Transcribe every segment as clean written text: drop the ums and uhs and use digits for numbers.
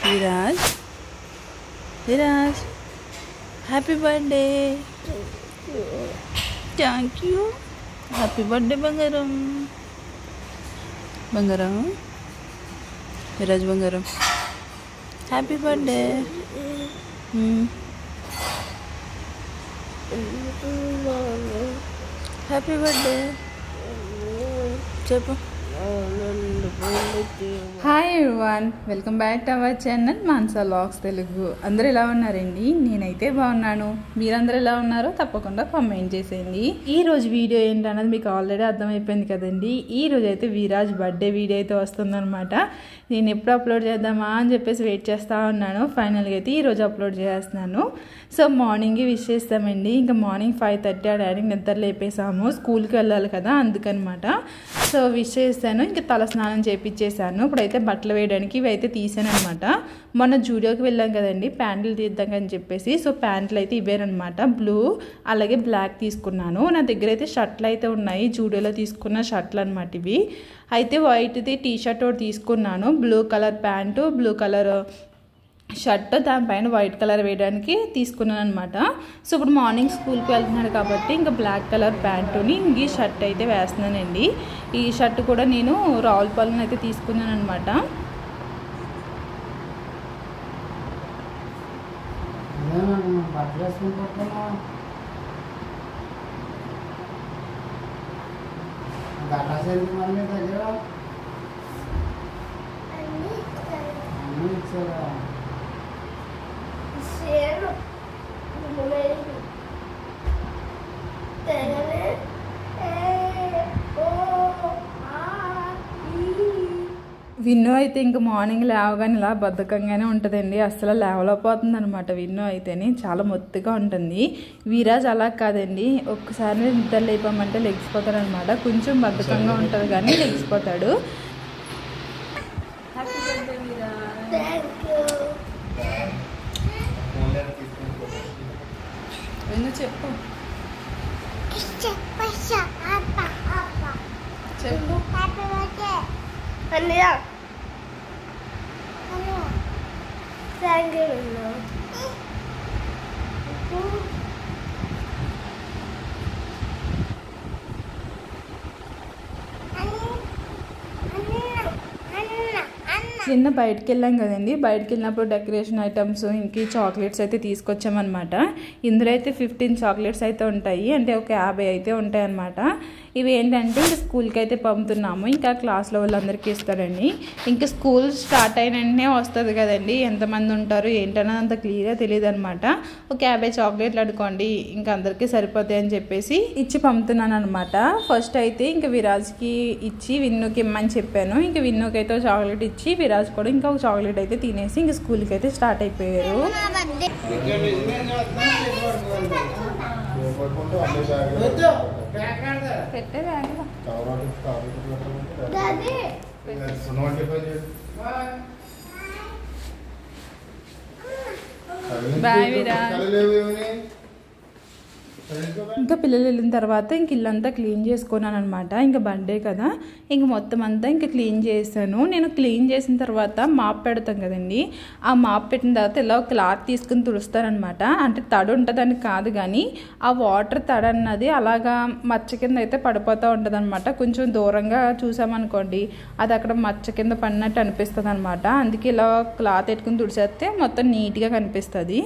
Viraj Viraj happy birthday. Thank you. Happy birthday బంగారం. బంగారం విరాజ్ బంగారం హ్యాపీ బర్త్డే. హ్యాపీ బర్త్డే చెప్పు. Hi everyone, welcome back to our channel Mansa vlogs Telugu. అందరూ ఎలా ఉన్నారండి? నేనైతే బాగున్నాను. మీరందరూ ఎలా ఉన్నారో తప్పకుండా కామెంట్ చేసేయండి. ఈ రోజు వీడియో ఏంటన్నది మీకు ఆల్రెడీ అర్థమైపోయింది కదండి. ఈ రోజు అయితే విరాజ్ బర్త్డే వీడియో అయితే వస్తుందన్నమాట. నేను ఎప్పుడు అప్లోడ్ చేద్దామా అని చెప్పేసి వెయిట్ చేస్తూ ఉన్నాను. ఫైనల్గా అయితే ఈరోజు అప్లోడ్ చేస్తున్నాను. సో మార్నింగ్ విష్ చేస్తామండి. ఇంకా మార్నింగ్ 5:30 ఆ డాడీకి నిద్ర లేపేసాము. స్కూల్కి వెళ్ళాలి కదా, అందుకనమాట. సో విష్ చేస్తాను. ఇంకా తల స్నానం చేయించేసాను. ఇప్పుడైతే బట్టలు వేయడానికి ఇవి అయితే తీసాను అనమాట. మొన్న జూడియోకి వెళ్ళాం కదండి, ప్యాంట్లు తీద్దాం అని చెప్పేసి. సో ప్యాంట్లు అయితే ఇవేనమాట, బ్లూ అలాగే బ్లాక్ తీసుకున్నాను. నా దగ్గర అయితే షర్ట్లు అయితే ఉన్నాయి, జూడియోలో తీసుకున్న షర్ట్లు అనమాట ఇవి. అయితే వైట్ది టీ షర్ట్ ఒకటి తీసుకున్నాను, blue colour pant, blue colour shirt, దానిపైన వైట్ కలర్ వేయడానికి తీసుకున్నాను అనమాట. సో ఇప్పుడు మార్నింగ్ స్కూల్కి వెళ్తున్నాడు కాబట్టి ఇంకా బ్లాక్ కలర్ ప్యాంటుని ఈ షర్ట్ అయితే వేస్తున్నానండి. ఈ షర్ట్ కూడా నేను రావులపాలెం అయితే తీసుకున్నాను అనమాట. విన్నో అయితే ఇంకా మార్నింగ్ లేవగానే ఇలా బద్ధకంగానే ఉంటుందండి, అసలు లేవలేకపోతుంది అనమాట. విన్నో అయితేనే చాలా మొత్తుగా ఉంటుంది. విరాజ్ అలా కాదండి, ఒక్కసారి నిద్ర లేపామంటే లెగిసిపోతాడు అనమాట. కొంచెం బద్ధకంగా ఉంటుంది కానీ లెగిసిపోతాడు. చెప్పు చెప్పు అన్నయ్య థ్యాంక్ యూ. నిన్న బయటకు వెళ్ళాం కదండి, బయటకు వెళ్ళినప్పుడు డెకరేషన్ ఐటమ్స్ ఇంక చాక్లెట్స్ అయితే తీసుకొచ్చామన్నమాట. ఇందులో అయితే 15 చాక్లెట్స్ అయితే ఉంటాయి, అంటే ఒక 50 అయితే ఉంటాయి అన్నమాట. ఇవి ఏంటంటే ఇంకా స్కూల్కి అయితే పంపుతున్నాము, ఇంకా క్లాస్లో వాళ్ళందరికీ ఇస్తారండి. ఇంకా స్కూల్ స్టార్ట్ అయిన వెంటనే వస్తుంది కదండి, ఎంతమంది ఉంటారు ఏంటన్నది అంత క్లియర్గా తెలియదు అనమాట. ఒక 50 చాక్లెట్లు అడుకోండి, ఇంకా అందరికీ సరిపోతాయి అని చెప్పేసి ఇచ్చి పంపుతున్నాను అనమాట. ఫస్ట్ అయితే ఇంకా విరాజ్కి ఇచ్చి విన్నుకి ఇమ్మని చెప్పాను. ఇంకా విన్నుకి అయితే చాక్లెట్ ఇచ్చి విరాజ్ కూడా ఇంకా ఒక చాక్లెట్ అయితే తినేసి ఇంకా స్కూల్కి అయితే స్టార్ట్ అయిపోయారు. బాయ్ విరాజ్. ఇంకా పిల్లలు వెళ్ళిన తర్వాత ఇంక ఇల్లంతా క్లీన్ చేసుకున్నాను అనమాట. ఇంకా బర్త్డే కదా, ఇంక మొత్తం అంతా ఇంకా క్లీన్ చేశాను. నేను క్లీన్ చేసిన తర్వాత మాప్ పెడతాం కదండి, ఆ మాప్ పెట్టిన తర్వాత ఇలా క్లాత్ తీసుకుని తుడుస్తానమాట. అంటే తడి ఉంటుందని కాదు కానీ ఆ వాటర్ తడి అన్నది అలాగా మచ్చ కింద అయితే పడిపోతూ ఉంటుంది అనమాట. కొంచెం దూరంగా చూసామనుకోండి అది అక్కడ మచ్చ కింద పడినట్టు అనిపిస్తుంది అనమాట. అందుకే ఇలా క్లాత్ పెట్టుకుని తుడిచేస్తే మొత్తం నీట్గా కనిపిస్తుంది.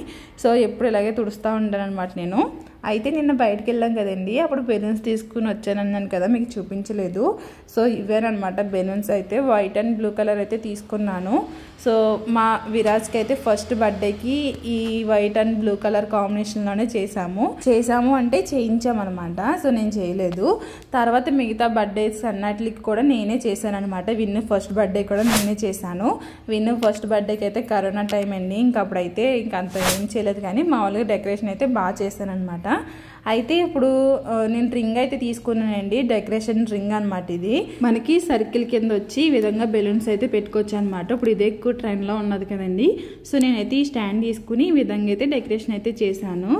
సో ఎప్పుడు ఇలాగే తుడుస్తూ ఉంటాను అనమాట నేను. అయితే నిన్న బయటకు వెళ్ళాం కదండి, అప్పుడు బెలూన్స్ తీసుకుని వచ్చానన్నాను కదా, మీకు చూపించలేదు. సో ఇవేనమాట బెలూన్స్. అయితే వైట్ అండ్ బ్లూ కలర్ అయితే తీసుకున్నాను. సో మా విరాజ్కి అయితే ఫస్ట్ బర్త్డేకి ఈ వైట్ అండ్ బ్లూ కలర్ కాంబినేషన్లోనే చేసాము అంటే చేయించామన్నమాట. సో నేను చేయలేదు. తర్వాత మిగతా బర్త్డేస్ అన్నిటికి కూడా నేనే చేశాను అనమాట. విన్ను ఫస్ట్ బర్త్డే కూడా నేనే చేశాను. విన్ను ఫస్ట్ బర్త్డేకి అయితే కరోనా టైం అండి, ఇంకా అప్పుడైతే ఇంక అంత ఏం చేయలేదు కానీ మామూలుగా డెకరేషన్ అయితే బాగా చేశాను అనమాట. అయితే ఇప్పుడు నేను రింగ్ అయితే తీసుకున్నానండి, డెకరేషన్ రింగ్ అనమాట. ఇది మనకి సర్కిల్ కింద వచ్చి ఈ విధంగా బెలూన్స్ అయితే పెట్టుకోవచ్చు అనమాట. ఇప్పుడు ఇదే ఎక్కువ ట్రెండ్లో ఉన్నది కదండి. సో నేనైతే ఈ స్టాండ్ తీసుకుని ఈ విధంగా అయితే డెకరేషన్ అయితే చేశాను.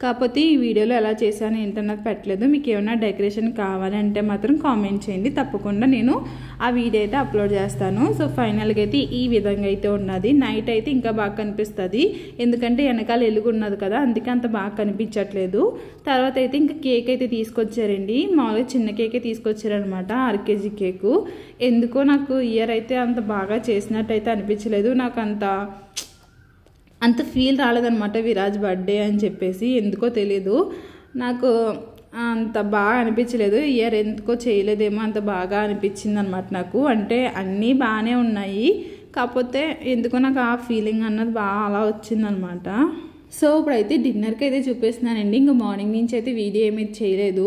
కాకపోతే ఈ వీడియోలో ఎలా చేశాను ఏంటన్నది పెట్టలేదు. మీకు ఏమైనా డెకరేషన్ కావాలంటే మాత్రం కామెంట్ చేయండి, తప్పకుండా నేను ఆ వీడియో అయితే అప్లోడ్ చేస్తాను. సో ఫైనల్గా అయితే ఈ విధంగా అయితే ఉన్నది. నైట్ అయితే ఇంకా బాగా కనిపిస్తుంది, ఎందుకంటే వెనకాల ఎలుగు ఉన్నది కదా, అందుకే అంత బాగా కనిపించట్లేదు. తర్వాత అయితే ఇంకా కేక్ అయితే తీసుకొచ్చారండి. మామూలుగా చిన్న కేకే తీసుకొచ్చారనమాట, 6 kg కేకు. ఎందుకో నాకు ఇయర్ అయితే అంత బాగా చేసినట్టు అయితే అనిపించలేదు. నాకు అంత ఫీల్ రాలేదనమాట విరాజ్ బర్త్డే అని చెప్పేసి. ఎందుకో తెలీదు, నాకు అంత బాగా అనిపించలేదు. ఇయర్ ఎందుకో చేయలేదేమో అంత బాగా అనిపించింది అనమాట నాకు. అంటే అన్నీ బాగానే ఉన్నాయి, కాకపోతే ఎందుకో నాకు ఆ ఫీలింగ్ అన్నది బాగా అలా వచ్చిందనమాట. సో ఇప్పుడైతే డిన్నర్కి అయితే చూపిస్తున్నానండి. ఇంకా మార్నింగ్ నుంచి అయితే వీడియో ఏమీ చేయలేదు.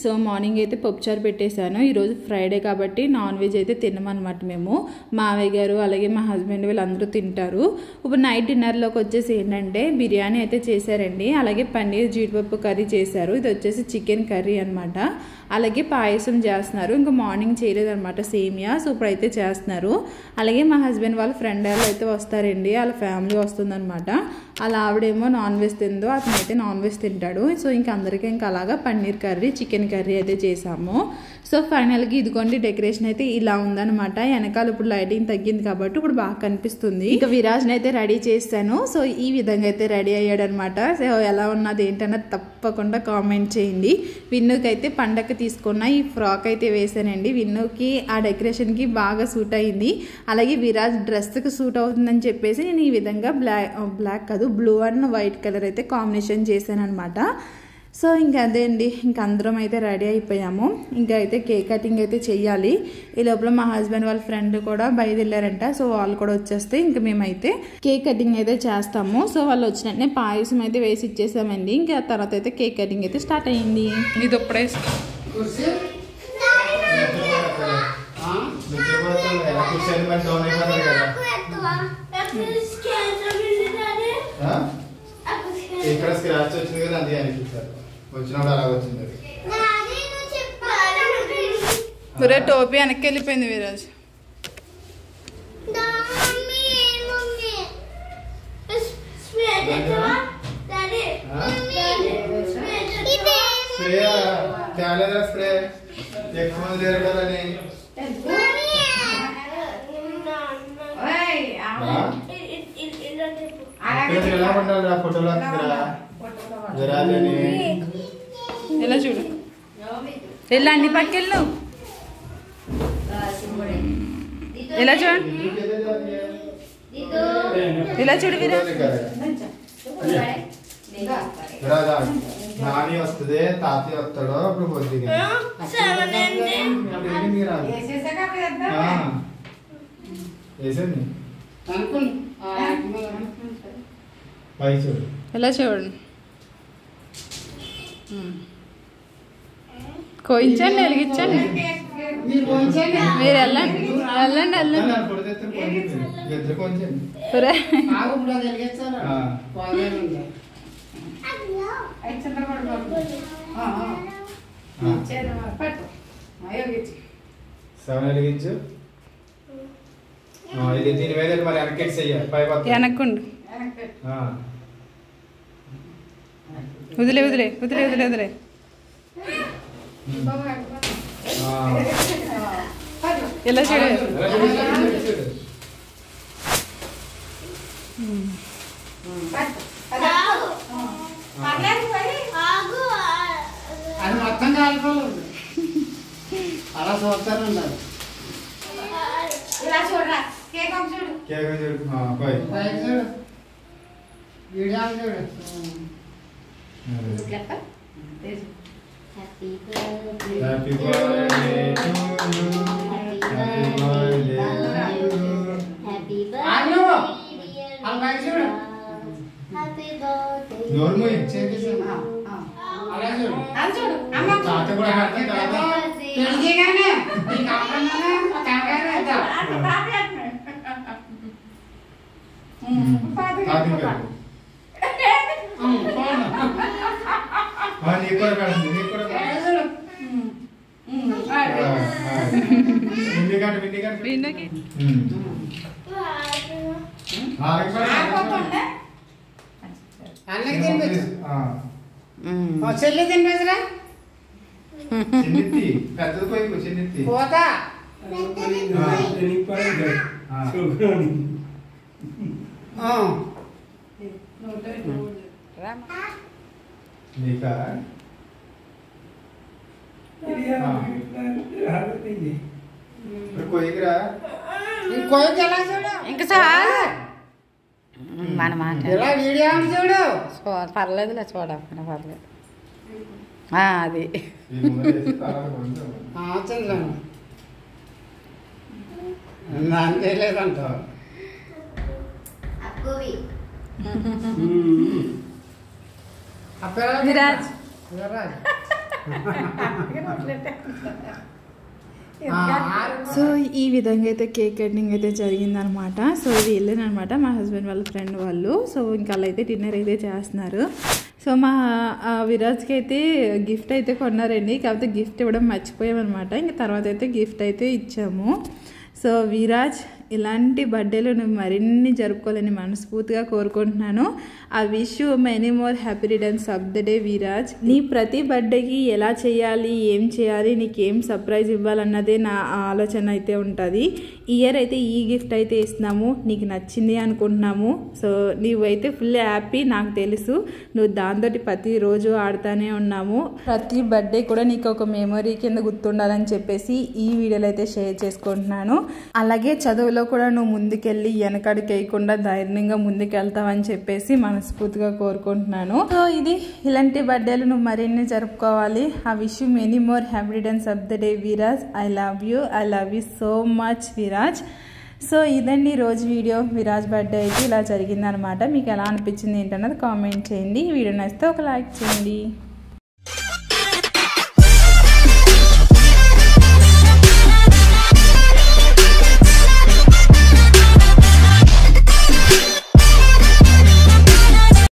సో మార్నింగ్ అయితే పప్పుచారు పెట్టేశాను. ఈరోజు ఫ్రైడే కాబట్టి నాన్ వెజ్ అయితే తినమన్నమాట మేము. మావయ్య గారు అలాగే మా హస్బెండ్ వీళ్ళందరూ తింటారు. ఇప్పుడు నైట్ డిన్నర్లోకి వచ్చేసి ఏంటంటే బిర్యానీ అయితే చేశారండి, అలాగే పన్నీర్ జీడిపప్పు కర్రీ చేశారు. ఇది వచ్చేసి చికెన్ కర్రీ అనమాట. అలాగే పాయసం చేస్తున్నారు. ఇంకా మార్నింగ్ చేయలేదన్నమాట సేమియా. సో ఇప్పుడైతే చేస్తున్నారు. అలాగే మా హస్బెండ్ వాళ్ళ ఫ్రెండ్ వాళ్ళు అయితే వస్తారండి, వాళ్ళ ఫ్యామిలీ వస్తుందన్నమాట. అలా ఆవిడేమో నాన్ వెజ్ తిందో, అతను అయితే నాన్ వెజ్ తింటాడు. సో ఇంక అందరికీ ఇంకా అలాగా పన్నీర్ కర్రీ చికెన్ కర్రీ అయితే చేసాము. సో ఫైనల్గా ఇదిగోండి డెకరేషన్ అయితే ఇలా ఉందన్నమాట. వెనకాల ఇప్పుడు లైటింగ్ తగ్గింది కాబట్టి ఇప్పుడు బాగా కనిపిస్తుంది. ఇంకా విరాజ్ని అయితే రెడీ చేశాను. సో ఈ విధంగా అయితే రెడీ అయ్యాడనమాట. సో ఎలా ఉన్నది ఏంటన్నది తప్పకుండా కామెంట్ చేయండి. విన్నుకి అయితే పండగ తీసుకున్న ఈ ఫ్రాక్ అయితే వేసానండి. విన్నుకి ఆ డెకరేషన్కి బాగా సూట్ అయింది. అలాగే విరాజ్ డ్రెస్కి సూట్ అవుతుందని చెప్పేసి నేను ఈ విధంగా బ్లాక్ కాదు బ్లూ అండ్ వైట్ కలర్ అయితే కాంబినేషన్ చేశాను అనమాట. సో ఇంకా అదే అండి, ఇంకా అందరం అయితే రెడీ అయిపోయాము. ఇంకా అయితే కేక్ కటింగ్ అయితే చెయ్యాలి. ఈ లోపల మా హస్బెండ్ వాళ్ళ ఫ్రెండ్ కూడా బయలుదేరారంట. సో వాళ్ళు కూడా వచ్చేస్తే ఇంకా మేమైతే కేక్ కటింగ్ అయితే చేస్తాము. సో వాళ్ళు వచ్చినట్టే పాయసం అయితే వేసి ఇచ్చేసామండి. ఇంకా తర్వాత అయితే కేక్ కటింగ్ అయితే స్టార్ట్ అయ్యింది. ఇది ఇప్పుడే ఇక్కడ స్క్రాచ్ వచ్చింది కదా, అది అనిపిస్తారు వచ్చినప్పుడు అలా వచ్చింది. ఒరే టోపీ వెనక్కి వెళ్ళిపోయింది విరాజ్. స్ప్రే తేలేదా? స్ప్రే ఎక్కువ మంది తిరగాలని ఎలా ఉండాలి ఆ ఫోటోలో విరాజని ఎలా చూడు, ఎలా అన్ని పక్కెళ్ళు ఎలా చూడు, ఎలా చూడు విరాజ్. విరాజా నాని వస్తుంది, తాతయ్య వస్తాడు, అప్పుడు పొద్దుగా వేసండి పై చూడు ఎలా చూడండి. కోయించండి, వెలిగించండి, మీరు వెళ్ళండి వెళ్ళండి వెళ్ళండి. సెవెన్ వెలిగించు. ఇది దీని మీద మరి వెనకెట్స్ చెయ్యాలి, పై వెనక్కుండు, వదిలే వదిలే వదిలే వదిలే వదిలే. ఎలా చూడు, అది మొత్తం కాలిపోలేదు, అలా చూస్తారు. ఇలా చూడరా, కేక్ చూడు, కేక్ చూడు, పై చూడు, వీడియో చూడు. Happy birthday. Happy birthday to you. Happy birthday to you. Happy Ayo. birthday, dear Alba, చూడు. Happy birthday. నోరు మూయి, చేసి అలా చూడు, అది చూడు. అమ్మ తాత కూడా హ్యాపీ, తాత పెళ్ళిగానే నీ కాపన్నానే కాగానే అదా తాత నీకు కూడా పెడుతుంది నీకు కూడా విన్నోకి అన్నకి తినిపించు చెల్లి తినిపించరా చిన్నెత్తి పెద్దది పోయి చిన్నెత్తి పోతా నీకా కొయ్యరా ఇంకోటి ఎలా చూడు ఇంకా చాలు మన మాట ఇలా వీడియో చూడు పర్లేదులే చూడకుండా పర్లేదు అది చంద్రం దానికే లేదంటావు అక్కువి విరాజ్ సో ఈ విధంగా అయితే కేక్ కటింగ్ అయితే జరిగిందనమాట. సో ఇది వెళ్ళానమాట మా హస్బెండ్ వాళ్ళ ఫ్రెండ్ వాళ్ళు. సో ఇంకా అలా అయితే డిన్నర్ అయితే చేస్తున్నారు. సో మా విరాజ్కి అయితే గిఫ్ట్ అయితే కొన్నారండి. కాకపోతే గిఫ్ట్ ఇవ్వడం మర్చిపోయామన్నమాట. ఇంకా తర్వాత అయితే గిఫ్ట్ అయితే ఇచ్చాము. సో విరాజ్ ఇలాంటి బర్త్డేలు నువ్వు మరిన్ని జరుపుకోవాలని మనస్ఫూర్తిగా కోరుకుంటున్నాను. I wish you many more happy returns of the day Viraj. నీ ప్రతి బర్త్డేకి ఎలా చేయాలి, ఏం చేయాలి, నీకేం సర్ప్రైజ్ ఇవ్వాలన్నదే నా ఆలోచన అయితే ఉంటుంది. ఈ ఇయర్ అయితే ఈ గిఫ్ట్ అయితే ఇస్తున్నాము, నీకు నచ్చింది అనుకుంటున్నాము. సో నువ్వైతే ఫుల్ హ్యాపీ, నాకు తెలుసు. నువ్వు దాంతో ప్రతిరోజు ఆడుతూనే ఉన్నాము. ప్రతి బర్త్డే కూడా నీకు ఒక మెమొరీ కింద గుర్తుండాలని చెప్పేసి ఈ వీడియోలో అయితే షేర్ చేసుకుంటున్నాను. అలాగే చదువులో కూడా నువ్వు ముందుకెళ్ళి వెనకడికి వేయకుండా ధైర్యంగా ముందుకెళ్తావని చెప్పేసి మనస్ఫూర్తిగా కోరుకుంటున్నాను. సో ఇది ఇలాంటి బర్త్డేలు నువ్వు మరిన్ని జరుపుకోవాలి. I wish you many more happy returns of the day Viraj. I love you so much Viraj. So ఇదండి రోజు వీడియో. విరాజ్ బర్త్డే అయితే ఇలా జరిగిందనమాట. మీకు ఎలా అనిపించింది ఏంటన్నది కామెంట్ చేయండి. ఈ వీడియో నచ్చితే ఒక లైక్ చేయండి.